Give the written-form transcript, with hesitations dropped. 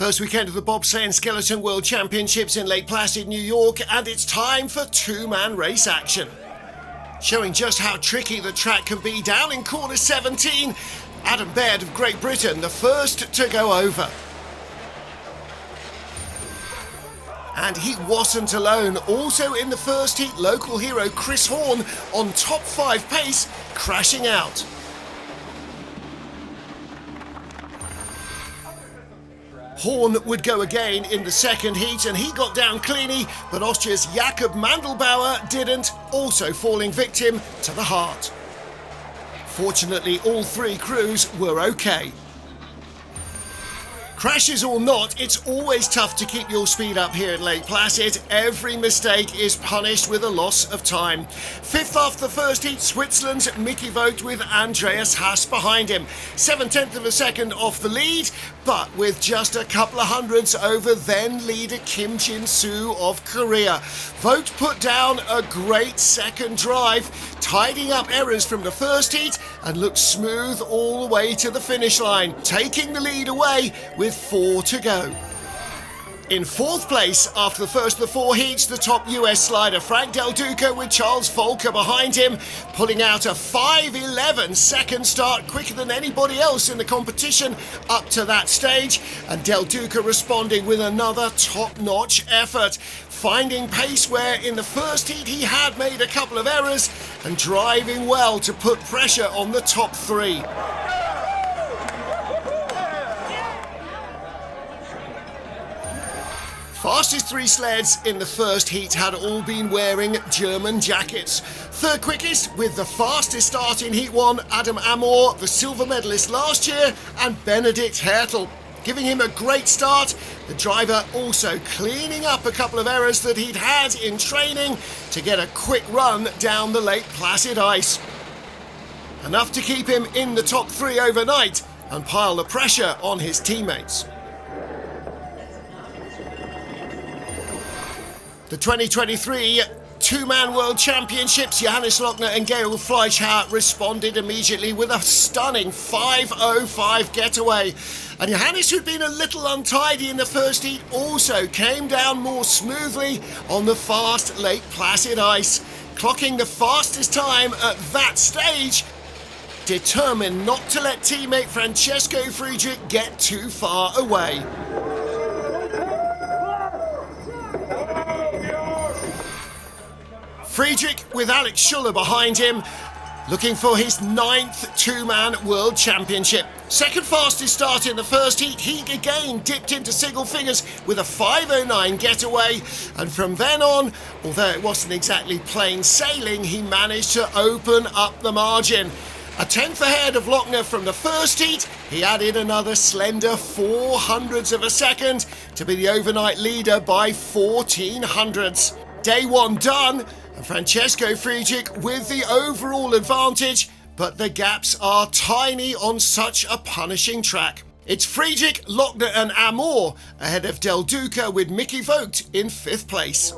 First weekend of the Bobsleigh and Skeleton World Championships in Lake Placid, New York, and it's time for two-man race action. Showing just how tricky the track can be, down in corner 17, Adam Baird of Great Britain, the first to go over. And he wasn't alone. Also in the first heat, local hero Chris Horn on top 5 pace, crashing out. Horn would go again in the second heat and he got down cleanly, but Austria's Jakob Mandelbauer didn't, also falling victim to the heart. Fortunately, all 3 crews were okay. Crashes or not, it's always tough to keep your speed up here at Lake Placid. Every mistake is punished with a loss of time. 5th after the first heat, Switzerland's Mickey Vogt with Andreas Haas behind him. 7/10 of a second off the lead, but with just a couple of hundreds over then leader Kim Jin-soo of Korea. Vogt put down a great second drive, tidying up errors from the first heat and looked smooth all the way to the finish line, taking the lead away with 4 to go. In 4th place, after the first of the 4 heats, the top US slider Frank Del Duca with Charles Volker behind him, pulling out a 5:11 second start, quicker than anybody else in the competition up to that stage, and Del Duca responding with another top-notch effort, finding pace where in the first heat he had made a couple of errors and driving well to put pressure on the top 3. Fastest 3 sleds in the first heat had all been wearing German jackets. Third quickest, with the fastest start in Heat 1, Adam Amor, the silver medalist last year, and Benedikt Hertel, giving him a great start. The driver also cleaning up a couple of errors that he'd had in training to get a quick run down the Lake Placid ice. Enough to keep him in the top 3 overnight and pile the pressure on his teammates. The 2023 two-man world championships, Johannes Lochner and Georg Fleischhauer responded immediately with a stunning 5:05 getaway. And Johannes, who'd been a little untidy in the first heat, also came down more smoothly on the fast Lake Placid ice, clocking the fastest time at that stage, determined not to let teammate Francesco Friedrich get too far away. Friedrich with Alex Schuller behind him, looking for his 9th two-man world championship. Second fastest start in the first heat, he again dipped into single figures with a 5:09 getaway, and from then on, although it wasn't exactly plain sailing, he managed to open up the margin. A 10th ahead of Lochner from the first heat, he added another slender 400ths of a second to be the overnight leader by 1400ths. Day 1 done, and Francesco Friedrich with the overall advantage, but the gaps are tiny on such a punishing track. It's Friedrich, Lochner and Amor ahead of Del Duca with Mickey Vogt in 5th place.